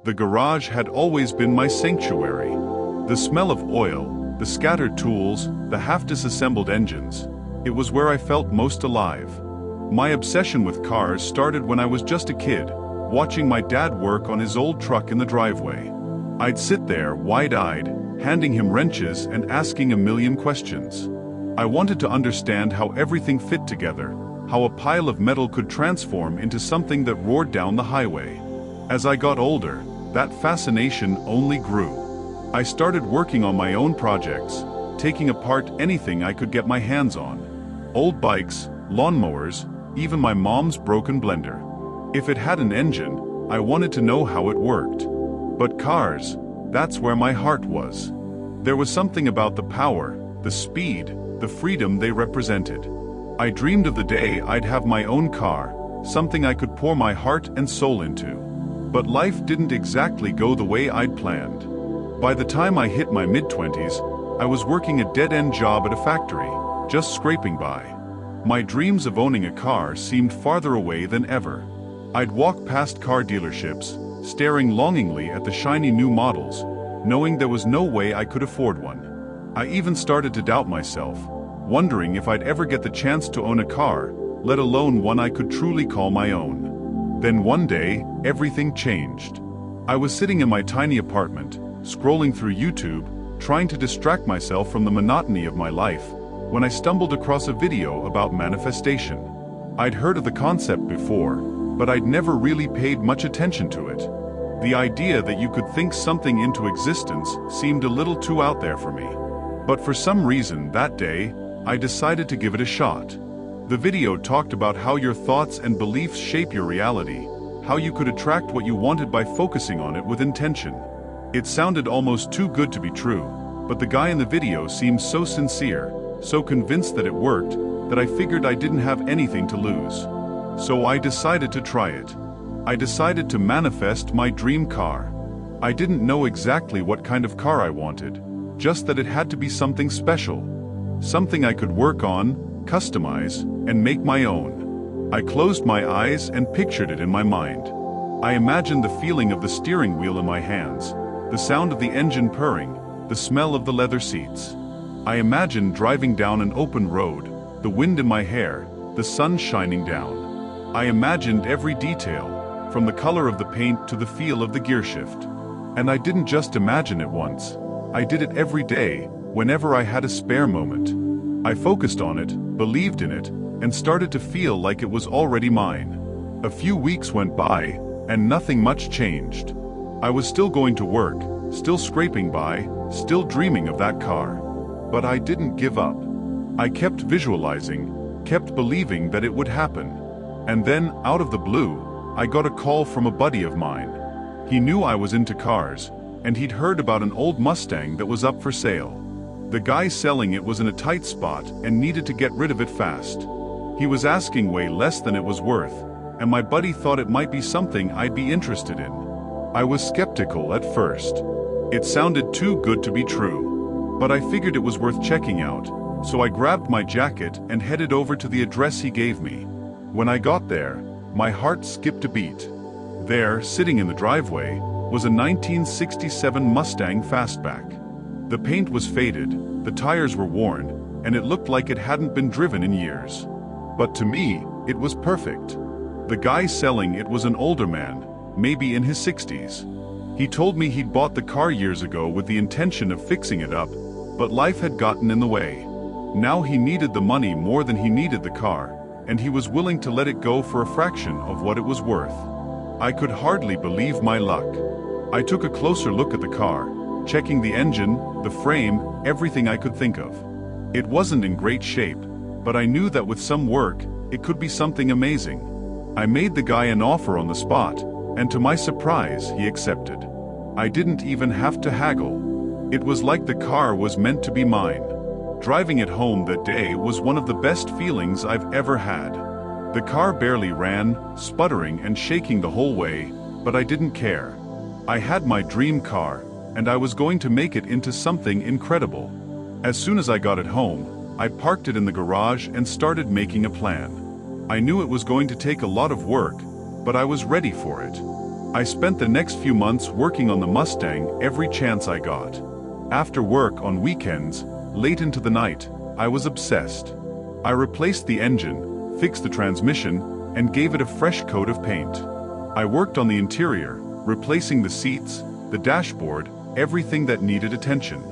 The garage had always been my sanctuary. The smell of oil, the scattered tools, the half-disassembled engines. It was where I felt most alive. My obsession with cars started when I was just a kid, watching my dad work on his old truck in the driveway. I'd sit there, wide-eyed, handing him wrenches and asking a million questions. I wanted to understand how everything fit together, how a pile of metal could transform into something that roared down the highway. As I got older, that fascination only grew. I started working on my own projects, taking apart anything I could get my hands on. Old bikes, lawnmowers, even my mom's broken blender. If it had an engine, I wanted to know how it worked. But cars, that's where my heart was. There was something about the power, the speed, the freedom they represented. I dreamed of the day I'd have my own car, something I could pour my heart and soul into. But life didn't exactly go the way I'd planned. By the time I hit my mid-20s, I was working a dead-end job at a factory, just scraping by. My dreams of owning a car seemed farther away than ever. I'd walk past car dealerships, staring longingly at the shiny new models, knowing there was no way I could afford one. I even started to doubt myself, wondering if I'd ever get the chance to own a car, let alone one I could truly call my own. Then one day, everything changed. I was sitting in my tiny apartment, scrolling through YouTube, trying to distract myself from the monotony of my life, when I stumbled across a video about manifestation. I'd heard of the concept before, but I'd never really paid much attention to it. The idea that you could think something into existence seemed a little too out there for me. But for some reason that day, I decided to give it a shot. The video talked about how your thoughts and beliefs shape your reality, how you could attract what you wanted by focusing on it with intention. It sounded almost too good to be true, but the guy in the video seemed so sincere, so convinced that it worked, that I figured I didn't have anything to lose. So I decided to try it. I decided to manifest my dream car. I didn't know exactly what kind of car I wanted, just that it had to be something special. Something I could work on, customize, and make my own. I closed my eyes and pictured it in my mind. I imagined the feeling of the steering wheel in my hands, the sound of the engine purring, the smell of the leather seats. I imagined driving down an open road, the wind in my hair, the sun shining down. I imagined every detail, from the color of the paint to the feel of the gear shift. And I didn't just imagine it once. I did it every day, whenever I had a spare moment. I focused on it, believed in it, and started to feel like it was already mine. A few weeks went by, and nothing much changed. I was still going to work, still scraping by, still dreaming of that car. But I didn't give up. I kept visualizing, kept believing that it would happen. And then, out of the blue, I got a call from a buddy of mine. He knew I was into cars, and he'd heard about an old Mustang that was up for sale. The guy selling it was in a tight spot and needed to get rid of it fast. He was asking way less than it was worth, and my buddy thought it might be something I'd be interested in. I was skeptical at first. It sounded too good to be true. But I figured it was worth checking out, so I grabbed my jacket and headed over to the address he gave me. When I got there, my heart skipped a beat. There, sitting in the driveway, was a 1967 Mustang Fastback. The paint was faded, the tires were worn, and it looked like it hadn't been driven in years. But to me, it was perfect. The guy selling it was an older man, maybe in his 60s. He told me he'd bought the car years ago with the intention of fixing it up, but life had gotten in the way. Now he needed the money more than he needed the car, and he was willing to let it go for a fraction of what it was worth. I could hardly believe my luck. I took a closer look at the car, checking the engine, the frame, everything I could think of. It wasn't in great shape, but I knew that with some work, it could be something amazing. I made the guy an offer on the spot, and to my surprise, he accepted. I didn't even have to haggle. It was like the car was meant to be mine. Driving it home that day was one of the best feelings I've ever had. The car barely ran, sputtering and shaking the whole way, but I didn't care. I had my dream car, and I was going to make it into something incredible. As soon as I got it home, I parked it in the garage and started making a plan. I knew it was going to take a lot of work, but I was ready for it. I spent the next few months working on the Mustang every chance I got. After work on weekends, late into the night, I was obsessed. I replaced the engine, fixed the transmission, and gave it a fresh coat of paint. I worked on the interior, replacing the seats, the dashboard, everything that needed attention.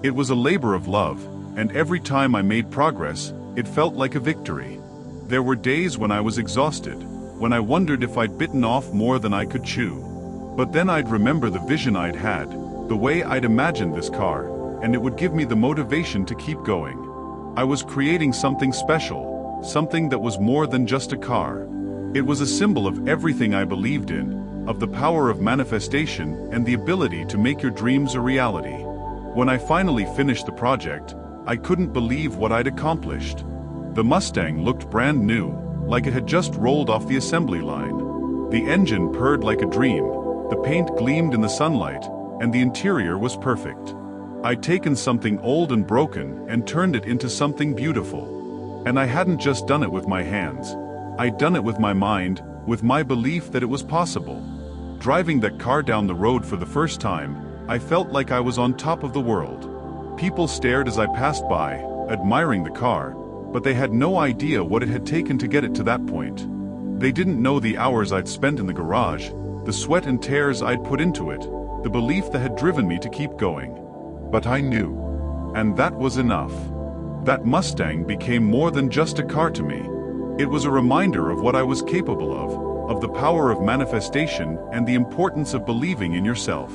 It was a labor of love, and every time I made progress, it felt like a victory. There were days when I was exhausted, when I wondered if I'd bitten off more than I could chew. But then I'd remember the vision I'd had, the way I'd imagined this car, and it would give me the motivation to keep going. I was creating something special, something that was more than just a car. It was a symbol of everything I believed in, of the power of manifestation and the ability to make your dreams a reality. When I finally finished the project, I couldn't believe what I'd accomplished. The Mustang looked brand new, like it had just rolled off the assembly line. The engine purred like a dream, the paint gleamed in the sunlight, and the interior was perfect. I'd taken something old and broken and turned it into something beautiful. And I hadn't just done it with my hands. I'd done it with my mind, with my belief that it was possible. Driving that car down the road for the first time, I felt like I was on top of the world. People stared as I passed by, admiring the car, but they had no idea what it had taken to get it to that point. They didn't know the hours I'd spent in the garage, the sweat and tears I'd put into it, the belief that had driven me to keep going. But I knew. And that was enough. That Mustang became more than just a car to me. It was a reminder of what I was capable of the power of manifestation and the importance of believing in yourself.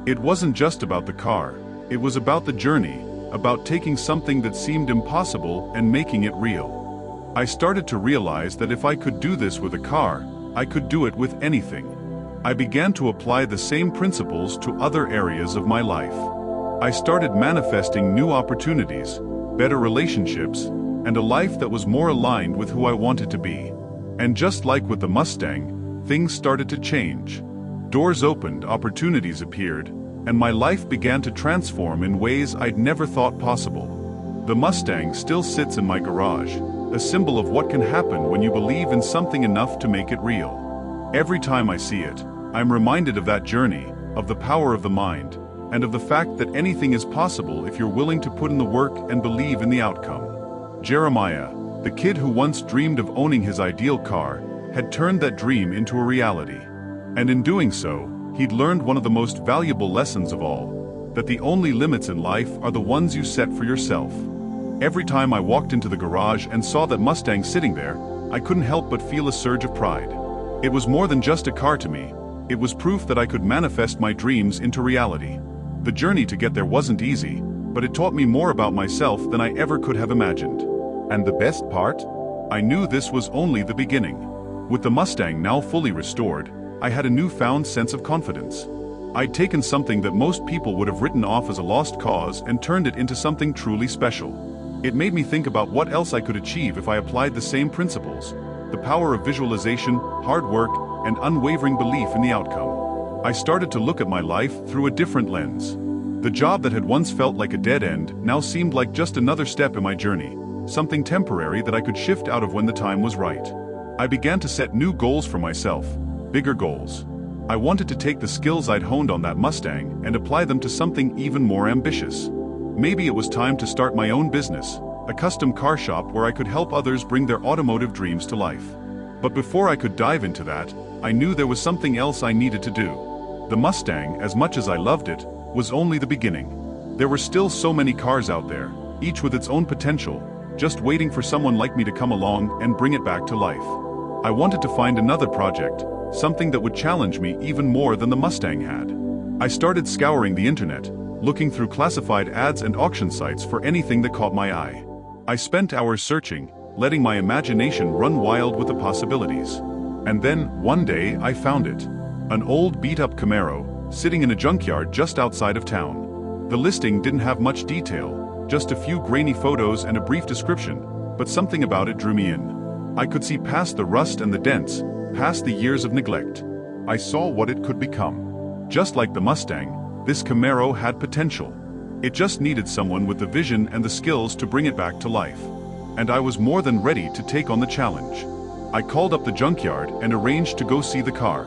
It wasn't just about the car, it was about the journey, about taking something that seemed impossible and making it real. I started to realize that if I could do this with a car, I could do it with anything. I began to apply the same principles to other areas of my life. I started manifesting new opportunities, better relationships, and a life that was more aligned with who I wanted to be. And just like with the Mustang, things started to change. Doors opened, opportunities appeared, and my life began to transform in ways I'd never thought possible. The Mustang still sits in my garage, a symbol of what can happen when you believe in something enough to make it real. Every time I see it, I'm reminded of that journey, of the power of the mind, and of the fact that anything is possible if you're willing to put in the work and believe in the outcome. Jeremiah, the kid who once dreamed of owning his ideal car, had turned that dream into a reality. And in doing so, he'd learned one of the most valuable lessons of all, that the only limits in life are the ones you set for yourself. Every time I walked into the garage and saw that Mustang sitting there, I couldn't help but feel a surge of pride. It was more than just a car to me, it was proof that I could manifest my dreams into reality. The journey to get there wasn't easy, but it taught me more about myself than I ever could have imagined. And the best part? I knew this was only the beginning. With the Mustang now fully restored, I had a newfound sense of confidence. I'd taken something that most people would have written off as a lost cause and turned it into something truly special. It made me think about what else I could achieve if I applied the same principles: the power of visualization, hard work, and unwavering belief in the outcome. I started to look at my life through a different lens. The job that had once felt like a dead end now seemed like just another step in my journey, something temporary that I could shift out of when the time was right. I began to set new goals for myself, bigger goals. I wanted to take the skills I'd honed on that Mustang and apply them to something even more ambitious. Maybe it was time to start my own business, a custom car shop where I could help others bring their automotive dreams to life. But before I could dive into that, I knew there was something else I needed to do. The Mustang, as much as I loved it, was only the beginning. There were still so many cars out there, each with its own potential, just waiting for someone like me to come along and bring it back to life. I wanted to find another project, something that would challenge me even more than the Mustang had. I started scouring the internet, looking through classified ads and auction sites for anything that caught my eye. I spent hours searching, letting my imagination run wild with the possibilities. And then, one day, I found it. An old beat-up Camaro, sitting in a junkyard just outside of town. The listing didn't have much detail, just a few grainy photos and a brief description, but something about it drew me in. I could see past the rust and the dents, past the years of neglect. I saw what it could become. Just like the Mustang, this Camaro had potential. It just needed someone with the vision and the skills to bring it back to life. And I was more than ready to take on the challenge. I called up the junkyard and arranged to go see the car.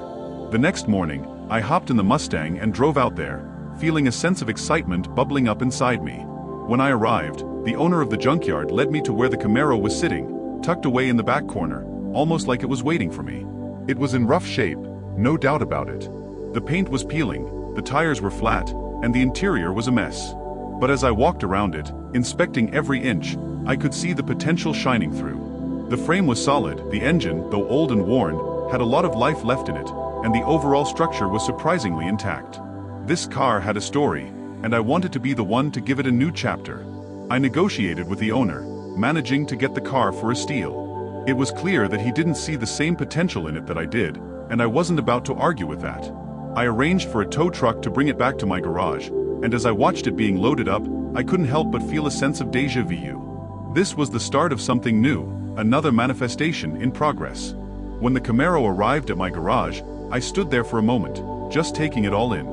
The next morning, I hopped in the Mustang and drove out there, feeling a sense of excitement bubbling up inside me. When I arrived, the owner of the junkyard led me to where the Camaro was sitting, tucked away in the back corner, almost like it was waiting for me. It was in rough shape, no doubt about it. The paint was peeling, the tires were flat, and the interior was a mess. But as I walked around it, inspecting every inch, I could see the potential shining through. The frame was solid, the engine, though old and worn, had a lot of life left in it, and the overall structure was surprisingly intact. This car had a story, and I wanted to be the one to give it a new chapter. I negotiated with the owner, managing to get the car for a steal. It was clear that he didn't see the same potential in it that I did, and I wasn't about to argue with that. I arranged for a tow truck to bring it back to my garage, and as I watched it being loaded up, I couldn't help but feel a sense of déjà vu. This was the start of something new, another manifestation in progress. When the Camaro arrived at my garage, I stood there for a moment, just taking it all in.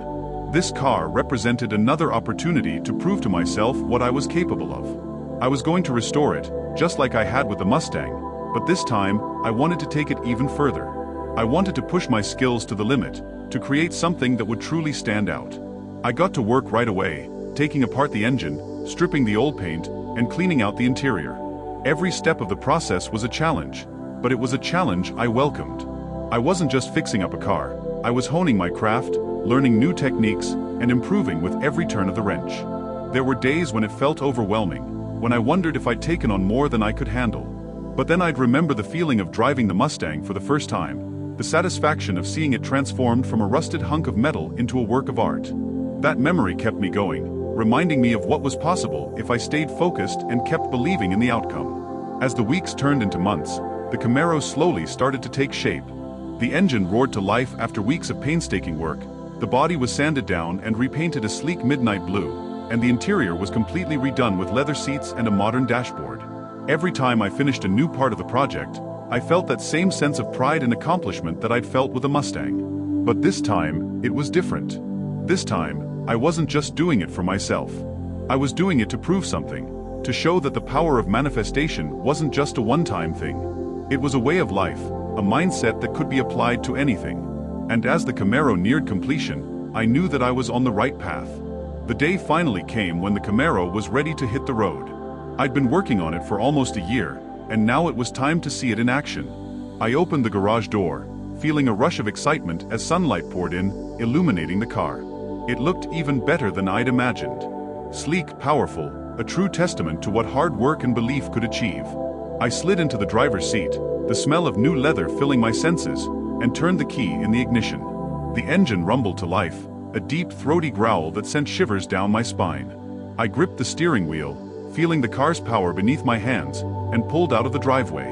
This car represented another opportunity to prove to myself what I was capable of. I was going to restore it, just like I had with the Mustang, but this time, I wanted to take it even further. I wanted to push my skills to the limit, to create something that would truly stand out. I got to work right away, taking apart the engine, stripping the old paint, and cleaning out the interior. Every step of the process was a challenge, but it was a challenge I welcomed. I wasn't just fixing up a car, I was honing my craft, learning new techniques, and improving with every turn of the wrench. There were days when it felt overwhelming, when I wondered if I'd taken on more than I could handle. But then I'd remember the feeling of driving the Mustang for the first time, the satisfaction of seeing it transformed from a rusted hunk of metal into a work of art. That memory kept me going, reminding me of what was possible if I stayed focused and kept believing in the outcome. As the weeks turned into months, the Camaro slowly started to take shape. The engine roared to life after weeks of painstaking work. The body was sanded down and repainted a sleek midnight blue, and the interior was completely redone with leather seats and a modern dashboard. Every time I finished a new part of the project, I felt that same sense of pride and accomplishment that I'd felt with the Mustang. But this time, it was different. This time, I wasn't just doing it for myself. I was doing it to prove something, to show that the power of manifestation wasn't just a one-time thing. It was a way of life, a mindset that could be applied to anything. And as the Camaro neared completion, I knew that I was on the right path. The day finally came when the Camaro was ready to hit the road. I'd been working on it for almost a year, and now it was time to see it in action. I opened the garage door, feeling a rush of excitement as sunlight poured in, illuminating the car. It looked even better than I'd imagined. Sleek, powerful, a true testament to what hard work and belief could achieve. I slid into the driver's seat, the smell of new leather filling my senses, and turned the key in the ignition. The engine rumbled to life, a deep, throaty growl that sent shivers down my spine. I gripped the steering wheel, feeling the car's power beneath my hands, and pulled out of the driveway.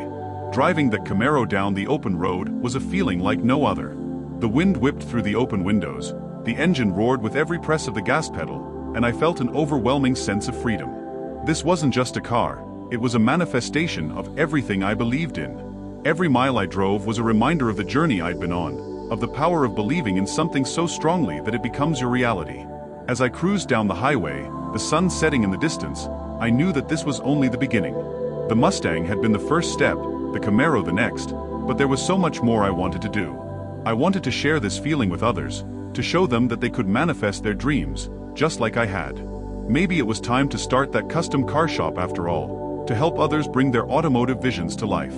Driving the Camaro down the open road was a feeling like no other. The wind whipped through the open windows, the engine roared with every press of the gas pedal, and I felt an overwhelming sense of freedom. This wasn't just a car, it was a manifestation of everything I believed in. Every mile I drove was a reminder of the journey I'd been on, of the power of believing in something so strongly that it becomes your reality. As I cruised down the highway, the sun setting in the distance, I knew that this was only the beginning. The Mustang had been the first step, the Camaro the next, but there was so much more I wanted to do. I wanted to share this feeling with others, to show them that they could manifest their dreams, just like I had. Maybe it was time to start that custom car shop after all, to help others bring their automotive visions to life.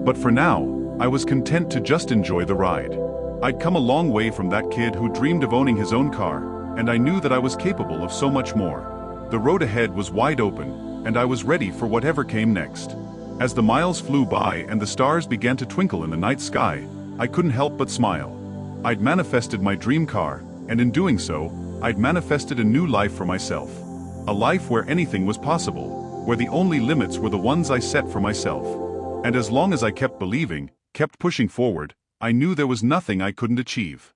But for now, I was content to just enjoy the ride. I'd come a long way from that kid who dreamed of owning his own car, and I knew that I was capable of so much more. The road ahead was wide open, and I was ready for whatever came next. As the miles flew by and the stars began to twinkle in the night sky, I couldn't help but smile. I'd manifested my dream car, and in doing so, I'd manifested a new life for myself. A life where anything was possible, where the only limits were the ones I set for myself. And as long as I kept believing, kept pushing forward, I knew there was nothing I couldn't achieve.